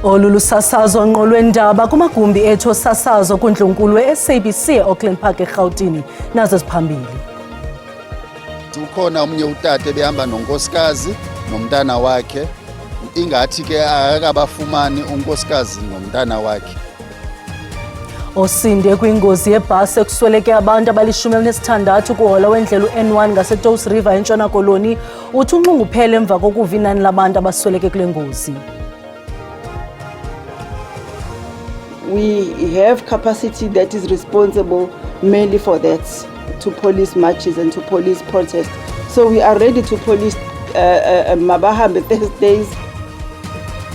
Olulu sasazo ngqo lwendaba kumagumbi ethu sasazo kundlunkulu we-SABC Auckland Park eGauteng nazo ziphambili. Ukhona umnye utata ebehamba nonkosikazi nomntana wakhe, ingathi ke akabafumani unkosikazi nomntana wakhe. Osinde kwingozi yebhasi ekusweleke abantu abali-16 kuhola wendlela u-N1 ngaseTous River eNtshona Koloni uthi unxunguphele emva kokuva inani labantu abasweleke kule ngozi. We have capacity that is responsible mainly for that, to police marches and to police protests. So we are ready to police Mabahambe Thursdays.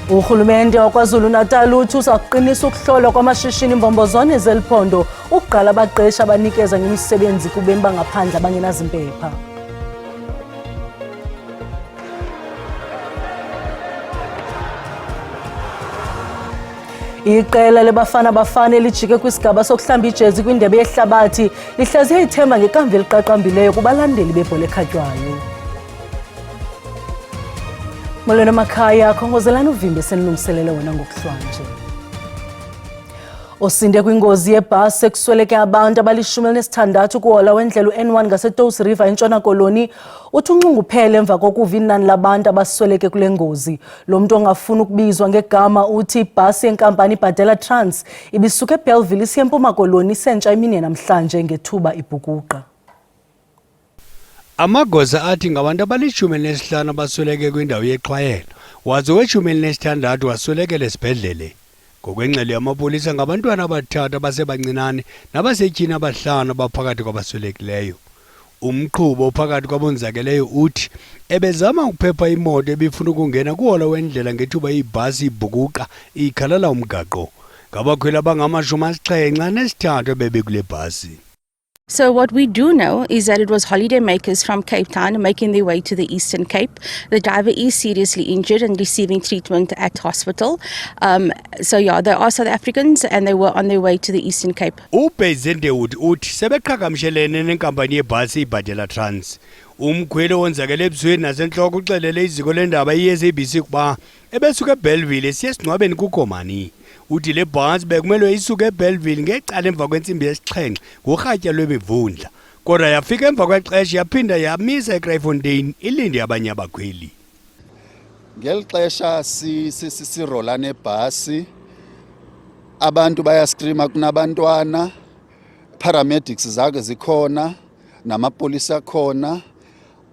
Urhulumente waKwaZulu-Natal uthi uzakuqinisa ukuhlolwa kwamashishini imbombozane zeliphondo ukuqala abaqeshi abanikeza ngemisebenzi kubemi bangaphandle abangenazimpepha. Iqela lebafana bafana elijike kwisigaba sokuhlamba ijezi kwindebe yehlabathi lihlaziye ithemba ngekamva eliqaqambileyo kubalandeli bebhola ekhatywayo. Molweni emakhaya, khongozelani uvimbe senilungiselele wona ngokuhlwanje. Osinde kwingozi yebhasi ekusweleke abantu abali-16 kuhola wendlela u-N1 ngaseTous River eNtshona Koloni uthi unxunguphele emva kokuva inani labantu abasweleke kule ngozi. Lo muntu ongafuni ukubizwa ngegama uthi ibhasi yenkampani iBadela Trans ibisuke eBellville isiya eMpuma Koloni sentsha imini namhlanje ngethuba ibhukuqa. Amagoza athi ngabantu abali-15 abasweleke kwindawo yeXhwayelo waze we-16 waswelekela esibhedlele. Ngokwengxelo yamapolisa ngabantwana abathathu abasebancinane nabasetyhini abahlanu abaphakathi kwabaswelekileyo. Umqhubi ophakathi kwabonzakeleyo uthi ebezama ukuphepha imoto ebifuna ukungena kuhola wendlela ngethuba ibhasi ibhukuqa ikhalala umgaqo. Ngabakhweli abangama-73 bebekule bhasi. So what we do know is that it was holiday makers from Cape Town making their way to the Eastern Cape. The driver is seriously injured and receiving treatment at hospital. So yeah, they are South Africans and they were on their way to the Eastern Cape. uBezendewuthi uthi sebeqhagamshelene nenkampani yebhasi iBadela Trans. Umkhweli owonzakele ebusweni nasenhloko uxelele iziko lendaba iSABC kuba ebesuka eBellville esiyesingcwabeni kuKomani. Uthi le bhasi bekumele isuke eBellville ngecala emva kwentsimbi yesi-7 ngorhatya lwemivundla. Kodwa yafika emva kwexesha yaphinda yamisa eKrytfontein ilinde abanye abakhweli. Ngeli xesha sirola nebhasi, abantu bayascreama kunabantwana, paramedics zake zikhona, namapolisa akhona,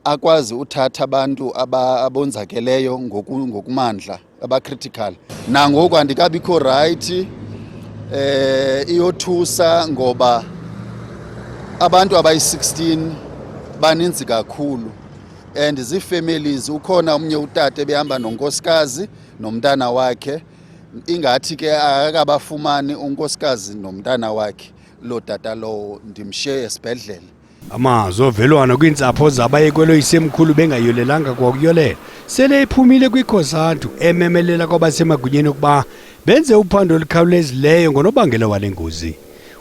akwazi uthatha abantu abonzakeleyo ngokumandla abacritical. Nangoku andikabikho right iyothusa ngoba abantu abayi-16 baninzi kakhulu and zii-families. Ukhona umnye utata ebehamba nonkosikazi nomntana wakhe, ingathi ke akabafumani unkosikazi nomntana wakhe. Lo tata lo ndimshiye esibhedlele. Amazwi ovelwano kwiintsapho zabayekwelo isemkhulu bengayolelanga kwakuyolela sele ephumile kwikhosatu ememelela kwabasemagunyeni ukuba benze uphando olukhawulezileyo ngonobangela wale ngozi.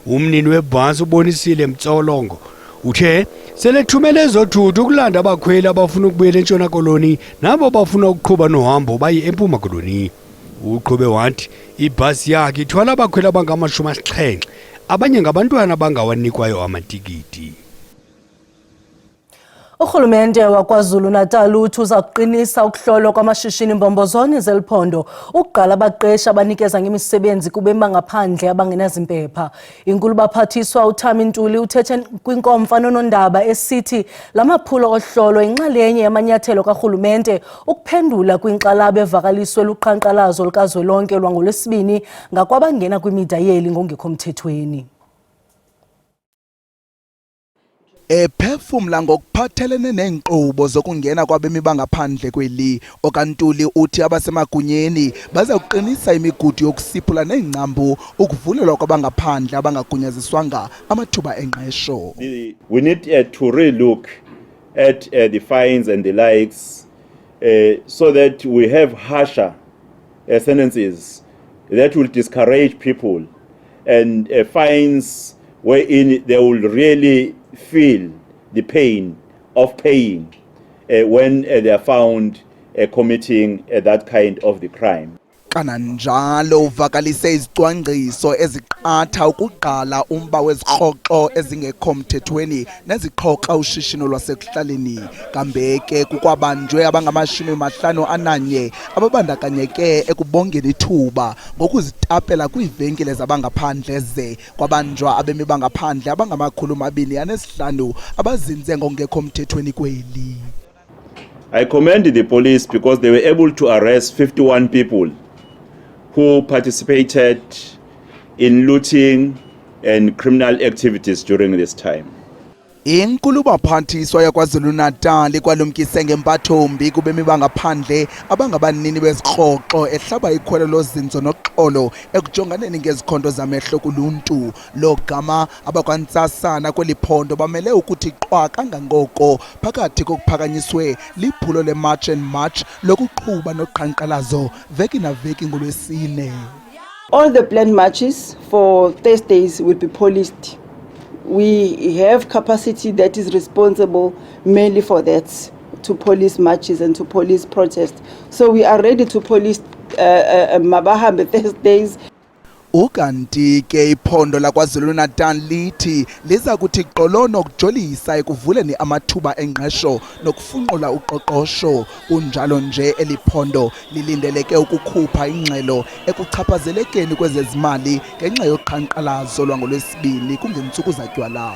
Umnini webhasi ubonisile Mtsolongo uthe sele ethumele ezothutho ukulanda abakhweli abafuna ukubuyela eNtshona Koloni nabo bafuna ukuqhuba nohambo baye eMpuma Koloni. Uqhube wathi ibhasi yakhe ithwala abakhweli abangama-70 abanye ngabantwana abangawanikwayo amatikiti. Urhulumente waKwaZulu-Natal uthi uzakuqinisa ukuhlolwa kwamashishini imbombozane zeliphondo ukuqala abaqeshi abanikeza ngemisebenzi kubemi bangaphandle abangenazimpepha. Inkulu baphathiswa uThami Ntuli uthethe kwinkomfa nonondaba esithi lamaphulo ohlolo inxalenye yamanyathelo karhulumente ukuphendula kwinkxalabo evakaliswe luqhankqalazo lukazwelonke lwangolwesibini ngakwabangena kwimida yeli ngongekho mthethweni. Ephefumla ngokuphathelene neenkqubo zokungena kwabemi bangaphandle kweli, okaNtuli uthi abasemagunyeni baza kuqinisa imigudu yokusiphula neengcambu ukuvulelwa kwabangaphandle abangagunyaziswanga amathuba engqesho. We need to relook at the fines and the likes so that we have harsher sentences that will discourage people and fines wherein they will really feel the pain of paying when they are found committing that kind of the crime. Kananjalo uvakalise izicwangciso eziqatha ukuqala umba wezikroxo ezingekho mthethweni nezikroxa ushishino lwasekuhlaleni. Kambe ke kukwabanjwe abangama-51 ababandakanyeke ekubongeni ithuba ngokuzitapela kwiivenkile zabangaphandle ze kwabanjwa abemi bangaphandle abangama-205 abazinze ngokungekho mthethweni kweli. I commend the police because they were able to arrest 51 people who participated in looting and criminal activities during this time. Inkulubaphathiswa yaKwaZulu-Natal kwalumkise ngemphathombi kubemi bangaphandle abangabanini bezikroxo ehlaba ikhwelo lozinzo noxolo ekujonganeni ngezikhondo zamehlo kuluntu. Lo gama abakwantsasana kweli phondo bamele ukuthi qwa kangangoko phakathi kokuphakanyiswe liphulo le-March and March lokuqhuba noqhankqalazo veki naveki ngolwesine. All the planned marches for Thursdays will be policed. We have capacity that is responsible mainly for that, to police marches and to police protests. So we are ready to police Mabahambe Thursdays. Ukanti ke iphondo laKwaZulu-Natal lithi liza kuthi qolono ukujolisa ekuvuleni amathuba engqesho nokufunqula uqoqosho. Kunjalo nje eliphondo lilindeleke ukukhupha ingxelo ekuchaphazelekeni kwezezimali ngenxa yoqhankqalazo lwangolwesibini kungentsuku zatywala.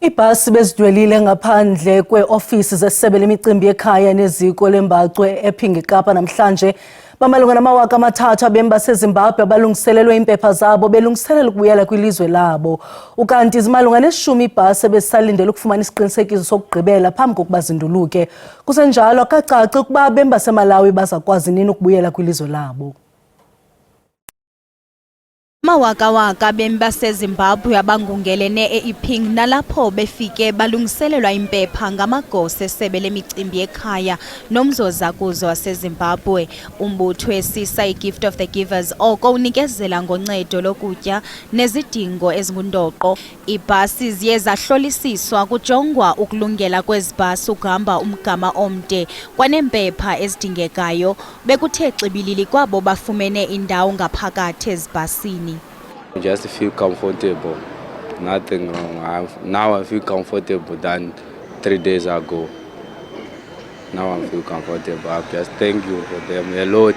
Ibhasi bezidwelile ngaphandle kwe-ofisi zesebe lemicimbi ekhaya neziko lembacwe ePhinga eKapa namhlanje. Bamalunga nama-3,000 abemi baseZimbabwe abalungiselelwe impepha zabo belungiselela ukubuyela kwilizwe labo. Ukanti izimalunga ne-10 ibhasi besalindele ukufumana isiqinisekiso sokugqibela phambi kokuba zinduluke. Kusenjalo akacaci ukuba abemi baseMalawi bazakwazi nini ukubuyela kwilizwe labo. Mawakawaka abemi baseZimbabwe abangungelene eIphinga nalapho befike balungiselelwa impepha ngamagosa esebe lemicimbi ekhaya nomzozakuzo waseZimbabwe. Umbutho esisa iGift of the Givers oko unikezela ngoncedo lokutya nezidingo ezingundoqo. Ibhasi ziye zahlolisiswa kujongwa ukulungela kwezibhasi ukuhamba umgama omde kwanempepha ezidingekayo. Bekuthe xibilili kwabo bafumene indawo ngaphakathi ezibhasini. Just feel comfortable, nothing wrong. Now I feel comfortable than 3 days ago. Now I feel comfortable. I just thank you for them a lot.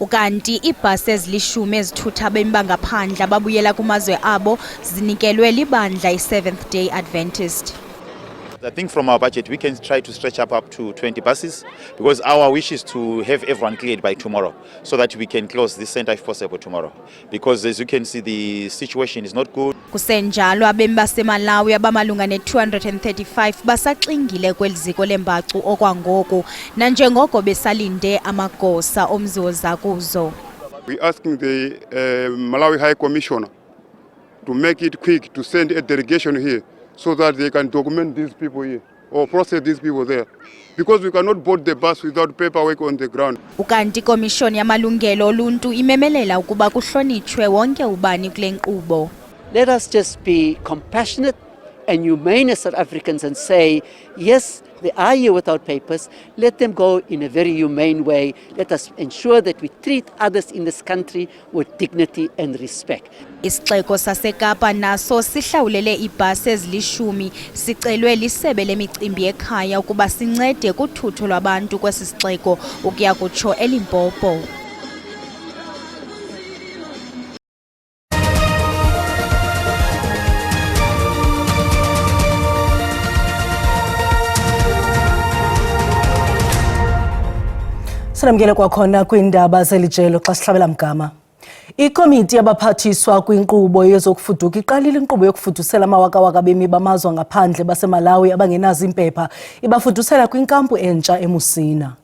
Ukanti ibhasi ezilishumi ezithutha abemi bangaphandle ababuyela kumazwe abo zinikelwe libandla i-Seventh Day Adventist. I think from our budget we can try to stretch up to 20 buses because our wish is to have everyone cleared by tomorrow so that we can close this center if possible tomorrow, because as you can see the situation is not good. Kusenjalo abemi baseMalawi abamalunga ne-235 basaxingile kweli ziko lembacu okwangoku nanjengoko besalinde amagosa omzozakuzo. We asking the Malawi High Commissioner to make it quick to send a delegation here so that they can document these people here or process these people there, because we cannot board the bus without paperwork on the ground. Ukanti komishoni yamalungelo oluntu imemelela ukuba kuhlonitshwe wonke ubani kule nkqubo. Let us just be compassionate and humane as South Africans and say, yes, they are here without papers. Let them go in a very humane way. Let us ensure that we treat others in this country with dignity and respect. Isixeko saseKapa naso sihlawulele ibhasi ezilishumi sicelwe lisebe lemicimbi ekhaya ukuba sincede kuthutho lwabantu kwesi sixeko ukuya kutsho eLimpopo. Sinamkele kwakhona kwindaba zelijelo xa sihlabela mgama. Ikomiti yabaphathiswa kwinkqubo yezokufuduka iqalile inkqubo yokufudusela amawakawaka abemi bamazwe ngaphandle baseMalawi abangenazo impepha ibafudusela kwinkampu entsha eMusina.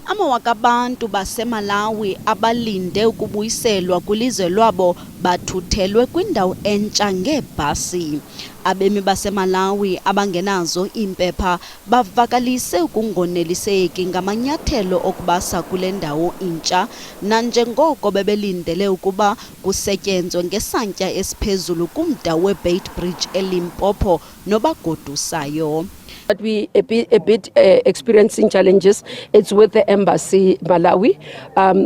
Amawaka abantu baseMalawi abalinde ukubuyiselwa kwilizwe lwabo bathuthelwe kwindawo entsha ngebhasi. Abemi baseMalawi abangenazo impepha bavakalise ukungoneliseki ngamanyathelo okubasa kule ndawo intsha nanjengoko bebelindele ukuba kusetyenzwe ngesantya esiphezulu kumda weBeit Bridge eLimpopo nobagodusayo. But we a bit experiencing challenges. It's with the embassy Malawi.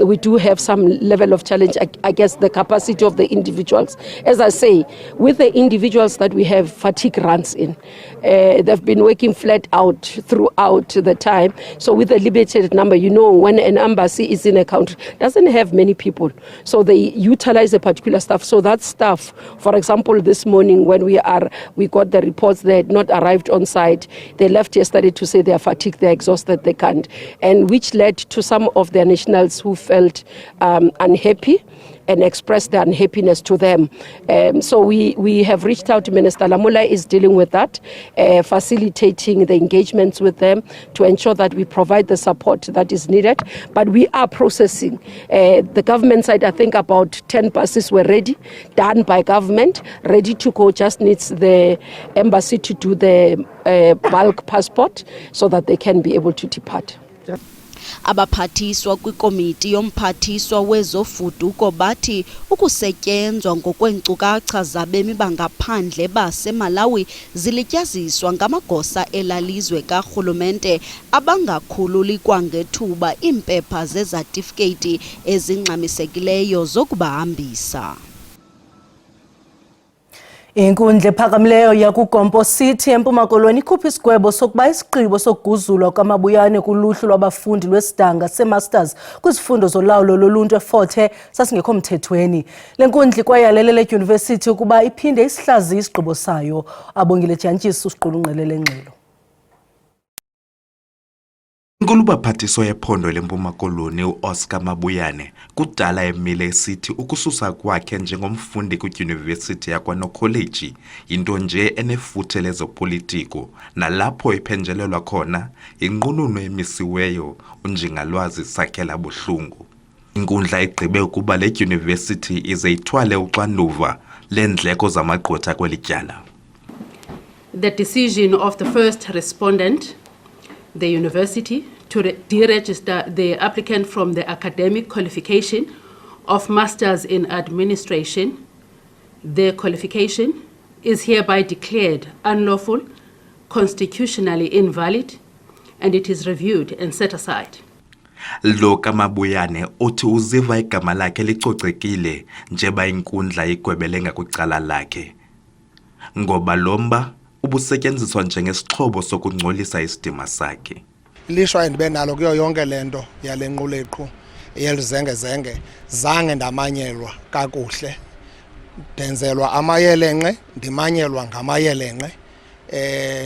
We do have some level of challenge. I guess the capacity of the individuals. As I say, with the individuals that we have, fatigue runs in. They've been working flat out throughout the time. So with a limited number, when an embassy is in a country, doesn't have many people. So they utilize a particular staff. So that staff, for example, this morning when we got the reports, they had not arrived on site. They left yesterday to say they are fatigued, they're exhausted, they can't. And which led to some of their nationals who felt unhappy and expressed their unhappiness to them. So we have reached out to Minister Lamula is dealing with that, facilitating the engagements with them to ensure that we provide the support that is needed. But we are processing. The government side, I think about 10 buses were ready, done by government, ready to go, just needs the embassy to do the bulk passport so that they can be able to depart. Abaphathiswa kwikomiti yomphathiswa wezofuduko bathi ukusetyenzwa ngokweenkcukacha zabemi bangaphandle baseMalawi zilityaziswa ngamagosa elalizwe karhulumente abangakhululi kwangethuba iimpepha zezatifiketi ezingxamisekileyo zokubahambisa. Inkundla ephakamileyo yakuGompo City eMpuma Koloni ikhupha isigwebo sokuba isigqibo sokuguzulwa kwamabuyane kuluhlu lwabafundi lwesidanga semasters kwizifundo zolawulo loluntu eFort Hare sasingekho mthethweni. Le nkundla ikwayalelele edyunivesithi ukuba iphinde isihlaziye isigqibo sayo. Abongile Jantshisi usiqulunqelele ngxelo. Inkulubaphathiswa yephondo leMpuma Koloni uOscar Mabuyane kudala emile esithi ukususa kwakhe njengomfundi kwidyunivesithi yakwaNokholeji yinto nje enefuthe lezopolitiko nalapho iphenjelelwa khona inqununu emisiweyo unjingalwazi sakhela buhlungu. Inkundla igqibe ukuba le dyunivesithi ize ithwale uxanduva leendleko zamagqwetha kweli tyala. The decision of the first respondent, the university, to deregister the applicant from the academic qualification of Masters in Administration. The qualification is hereby declared unlawful, constitutionally invalid, and it is reviewed and set aside. Lo kaMabuyane uthi uziva igama lakhe licocekile njeba inkundla igwebele ngakwicala lakhe. Ngoba lomba ubusetyenziswa njengesixhobo sokungcolisa isidima sakhe. Lishwa endibe nalo kuyo yonke lento yale nquleqhu yelizengezenge zange ndamanyelwa kakuhle. Ndenzelwa amayelenqe, ndimanyelwa ngamayelenqe.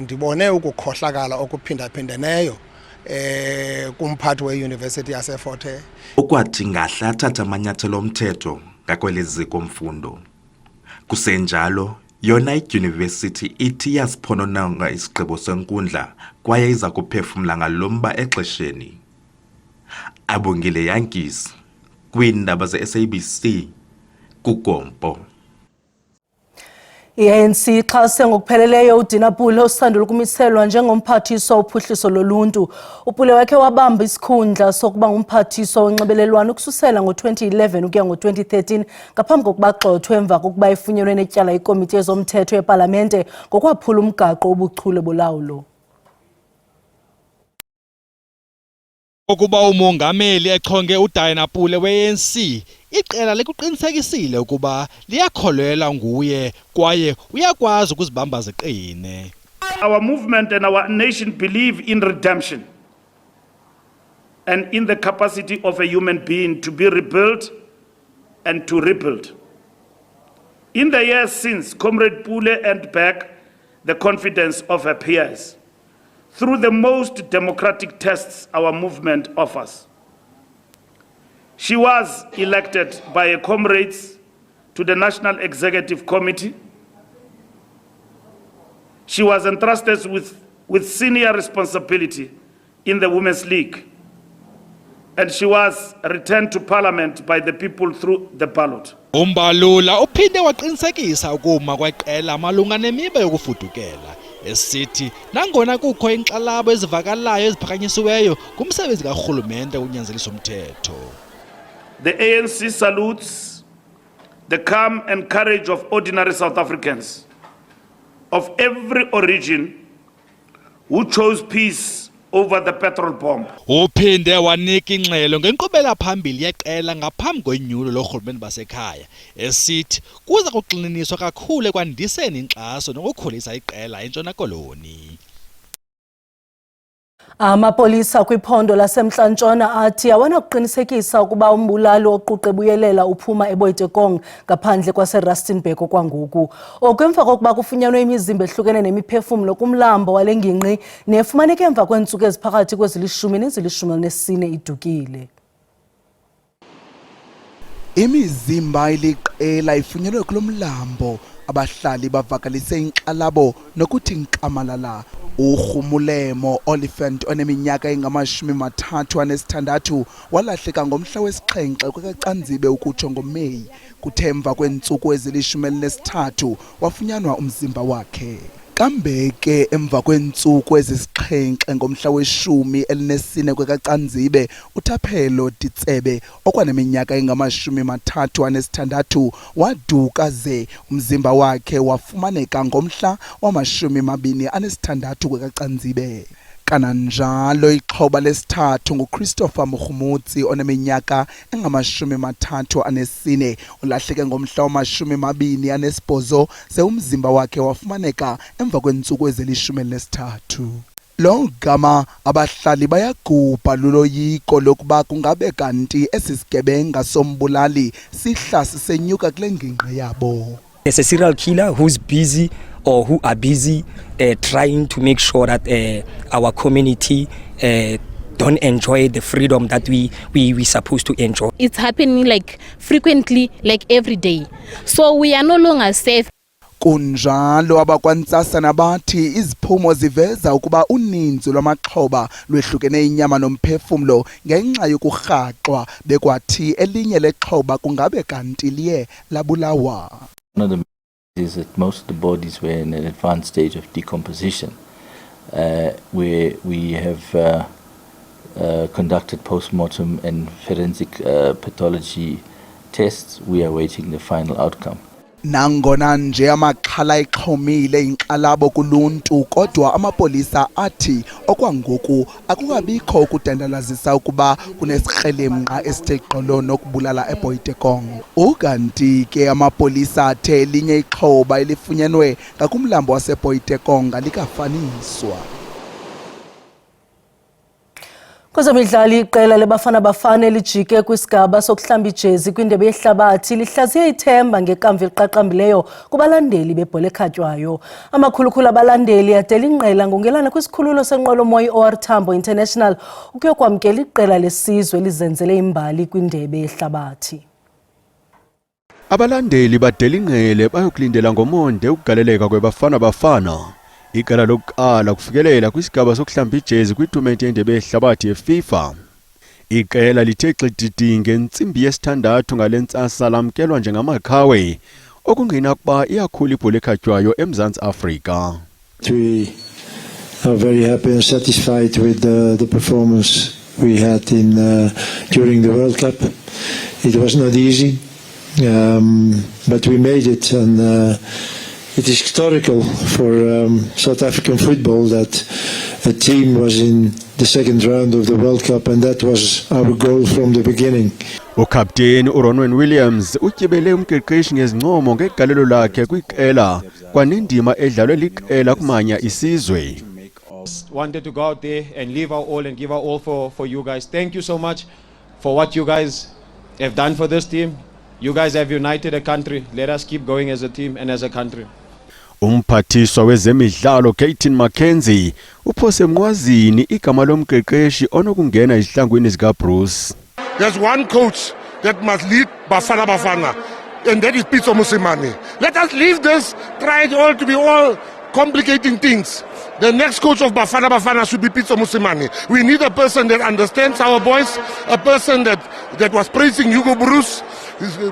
Ndibone ukukhohlakala okuphindaphindeneyo kumphathi weYunivesithi yaseFort Hare. Ukwathi ngahla athatha amanyathelo omthetho ngakweli ziko mfundo. Kusenjalo yona idyunivesithi ithi yaziphonononga isigqibo senkundla kwaye iza kuphefumla ngalomba exesheni. Abongile Jantshisi kwiindaba ze-SABC kuGompo. I-ANC ixhase ngokupheleleyo uDina Pule osandula ukumiselwa njengomphathiswa wophuhliso loluntu. uPule wakhe wabamba isikhundla sokuba ngumphathiswa wonxibelelwano ukususela ngo-2011 ukuya ngo-2013 ngaphambi kokuba agxothwe emva kokuba efunyenwe netyala ikomiti yezomthetho yepalamente ngokwaphula umgaqo wobuchule bolawulo. Ukuba umongameli echonge uDina Pule we-ANC, iqela likuqinisekisile ukuba liyakholelwa nguye kwaye uyakwazi ukuzibamba ziqine. Our movement and our nation believe in redemption and in the capacity of a human being to be rebuilt and to rebuild. In the years since, Comrade Pule earned back the confidence of her peers through the most democratic tests our movement offers. She was elected by her comrades to the National Executive Committee. She was entrusted with senior responsibility in the Women's League, and she was returned to Parliament by the people through the ballot. Umbalula uphinde waqinisekisa ukuma kweqela malunga nemiba yokufudukela esithi nangona kukho inkxalabo ezivakalayo eziphakanyisiweyo kumsebenzi karhulumente unyanzelisa umthetho. The ANC salutes the calm and courage of ordinary South Africans of every origin who chose peace over the petrol bomb. Uphinde wanika ingxelo ngenkqubela phambili yeqela ngaphambi kwenyulo lorhulumente basekhaya esithi kuza kuxininiswa kakhulu ekwandiseni inkxaso nokukhulisa iqela eNtshona Koloni. Amapolisa kwiphondo laseMntla-Ntshona athi awanakuqinisekisa ukuba umbulali oquqa ebuyelela uphuma eBoitekong ngaphandle kwaseRustenburg okwangoku. Okwemva kokuba kufunyanwe imizimba ehlukene nemiphefumlo kumlambo wale ngingqi nefumaneke emva kweentsuku eziphakathi kwezili-10 nezili-14 idukile. Imizimba iliqela ifunyenwe kulo mlambo, abahlali bavakalise inkxalabo nokuthi nkamalala. Urhumulemo Oliphant oneminyaka engama-36 walahleka ngomhla wesi-7 kwekaCanzibe ukutsho ngoMeyi. Kuthemva kweentsuku ezili-13 wafunyanwa umzimba wakhe. Kambe ke emva kweentsuku ezisixhenxe ngomhla we-14 kwekaCanzibe, uThaphelo Ditsebe okwaneminyaka engama-36 waduka ze umzimba wakhe wafumaneka ngomhla wama-26 kwekaCanzibe. Kananjalo ixhoba lesithathu nguChristopher Mkhumutsi oneminyaka engama-34 ulahleke ngomhla wama-28 ze umzimba wakhe wafumaneka emva kweentsuku ezili-13. Lo gama abahlali bayagubha luloyiko lokuba kungabe kanti esi sigebenga sombulali sihla sisenyuka kule ngingqi yabo. There's a serial killer who's busy or who are busy trying to make sure that our community don't enjoy the freedom that we supposed to enjoy. It's happening like frequently, like every day. So we are no longer safe. Kunjalo abakwantsasa nabathi iziphumo ziveza ukuba uninzi lwamaxhoba lwehlukene inyama nomphefumlo ngenxa yokurhaxwa bekwathi elinye lexhoba kungabe kanti liye labulawa. One of the is that most of the bodies were in an advanced stage of decomposition, where we have conducted post-mortem and forensic pathology tests. We are awaiting the final outcome. Nangona nje amaxhala exhomile inkxalabo kuluntu, kodwa amapolisa athi okwangoku akukabikho ukudandalazisa ukuba kunesikrelemnqa esithe gqolo nokubulala eBoitekong. Ukanti ke amapolisa athe elinye ixhoba elifunyenwe ngakumlambo waseBoitekong likafaniswa. Kwezemidlalo iqela leBafana Bafana elijike kwisigaba sokuhlamba ijezi kwindebe yehlabathi lihlaziye ithemba ngekamva eliqaqambileyo kubalandeli bebhola ekhatywayo. Amakhulukhulu abalandeli adela ingqela ngongelana kwisikhululo senqwelomoya OR Tambo International ukuyokwamkela iqela lesizwe elizenzele imbali kwindebe yehlabathi. Abalandeli badela ingqele bayokulindela ngomonde ukugaleleka kweBafana Bafana. Iqela lokuqala kufikelela kwisigaba sokuhlamba ijezi kwitumente yendebe yehlabathi yeFIFA. Iqela lithe xididi ngentsimbi yesithandathu ngalentsasa lamkelwa njengamakhawe okungena kuba iyakhula ibhola ekhatywayo eMzantsi Afrika. We are very happy and satisfied with the performance we had during the World Cup. It was not easy, but we made it, and it is historical for South African football that a team was in the second round of the World Cup, and that was our goal from the beginning. Ukapteni uRonwen Williams utyebele umqeqeshi ngezincomo ngegalelo lakhe kwiqela kwanendima edlalwe liqela kumanya isizwe. Wanted to go out there and leave our all and give our all for you guys. Thank you so much for what you guys have done for this team. You guys have united a country. Let us keep going as a team and as a country. Umphathiswa wezemidlalo Kaytin Mackenzie uphose emnqwazini igama lomqeqeshi onokungena izihlangwini zikaBruce. There's one coach that must lead Bafana Bafana, and that is Pitso Mosimane. Let us leave this, try it all to be all complicating things. The next coach of Bafana Bafana should be Pitso Mosimane. We need a person that understands our boys, a person that was praising Hugo Bruce.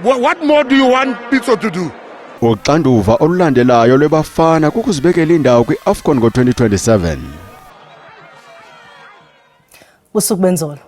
What more do you want Pitso to do? Uxanduva olulandelayo lweBafana kukuzibekela indawo kwiAFCON ngo-2027. Usuku Benzolo.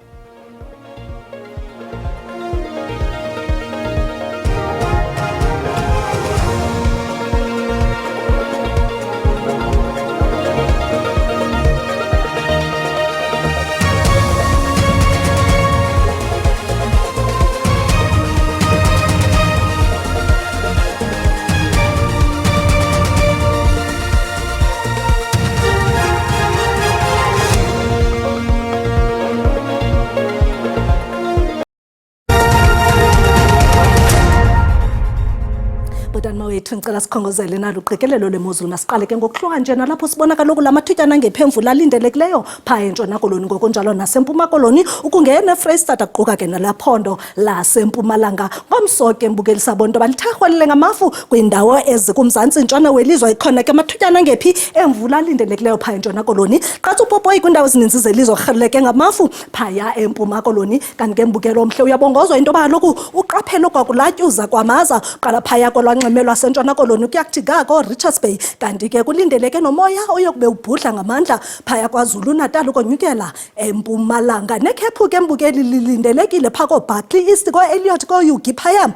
Bhutani mawethu ngicela sikhongozele nalo uqikelelo lemozulu masiqale ke ngokuhluka nje nalapho sibona kaloku lamathutyana ngephemvula alindelekileyo pha eNtshona Koloni ngokunjalo naseMpuma Koloni ukungena eFreystata kuquka ke nalaphondo laseMpumalanga ngomsoke mbukeli sabonto balithahwelele ngamafu kwindawo ezikumzantsi ntshona welizwe ikhona ke amathutyana ngephi emvula alindelekileyo pha eNtshona Koloni qatha upopoyi kwindawo ezininzi zelizwe rheleleke ngamafu phaya eMpuma Koloni kanti ke mbukelo omhle uyabongozwa into baloku uqaphelo kwakulatyuza kwamaza qala phaya kolwanxeme lwaseNtshona Koloni kuyakuthi gako Richards Bay kanti ke kulindeleke nomoya oyokube ubhudla ngamandla phaya kwaZulu Natal ukonyukela eMpumalanga nekhephu ke mbukeli lilindelekile phako Barkley East ko Elliot ko Yugi phaya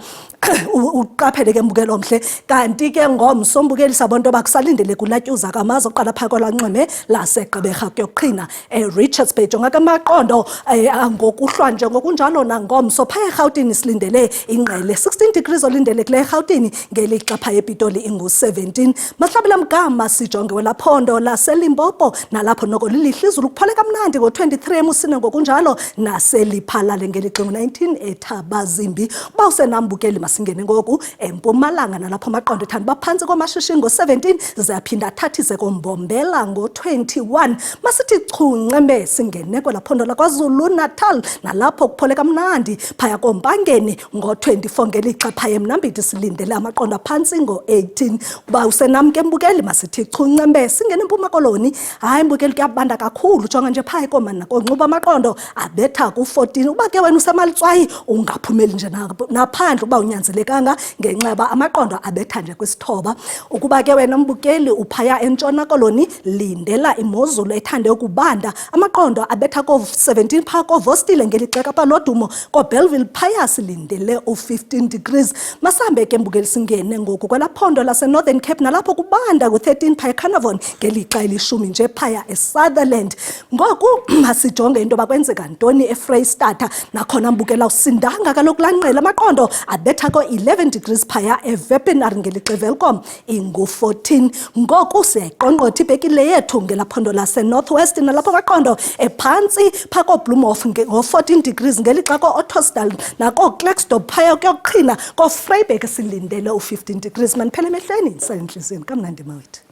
uqaphele ke mbukelo omhle kanti ke ngomso mbukeli sabonto bakusalindele kulatyuza kamaza oqala phaya kolwanxeme laseGqeberha kuyoqhina Richards Bay jonga kamaqondo ngokuhlwa nje ngokunjalo nangomso phaya eGauteng silindele ingqele 16 degrees olindelekileyo eGauteng ngelixa phaya ePitoli ingu17 mahlabela mgama sijonge welaphondo laseLimpopo nalapho noko lilihle izulu kuphole kamnandi ngo23 emusine ngokunjalo naseliphalale ngelixa 19 eThabazimbi kuba usenambukeli masingene ngoku eMpumalanga nalapho amaqondo ethanda baphansi komashishini ngo17 ziyaphinda thathise kombombela ngo21 masithi chunqembe singene kwelaphondo laKwaZulu Natal nalapho kuphole kamnandi phaya kompangeni ngo24 ngelixa phaya eMnambithi silindele amaqondo aphansi ngo18 kuba usenamke mbukeli masithi chunqembe singene eMpuma Koloni hayi mbukeli kuyabanda kakhulu jonga nje phaya eKomani nakonxuba amaqondo abetha ku14 uba ke wena usemalitswayi ungaphumeli nje naphandle uba unyanzelekanga ngenxeba amaqondo abetha nje kwisithoba ukuba ke wena mbukeli uphaya eNtshona Koloni lindela imozulu ethande ukubanda amaqondo abetha ko17 pha koVostile ngelixa Kapa Lodumo koBellville phaya silindele u15 degrees masambe ke mbukeli singene ngoku kwelaphondo laseNorthern Cape nalapho kubanda ku13 phaya eCarnarvon ngelixa elishumi nje phaya eSutherland ngoku masijonge into bakwenzeka ntoni eFreystata nakhona mbukela usindanga kaloku lanqela amaqondo abetha ko11 degrees phaya eVepenar ngelixa Welcome ingu14 ngoku siyayiqonqotha ibhekile yethu ngelaphondo laseNorthwest nalapho amaqondo ephantsi phako Bloemhof ngo14 degrees ngelixa koOttosdal nako Klerksdorp phaya kuyoqhina koVryburg silindele u15 degrees maniphele emehlweni senhlizweni kamnandi mawethu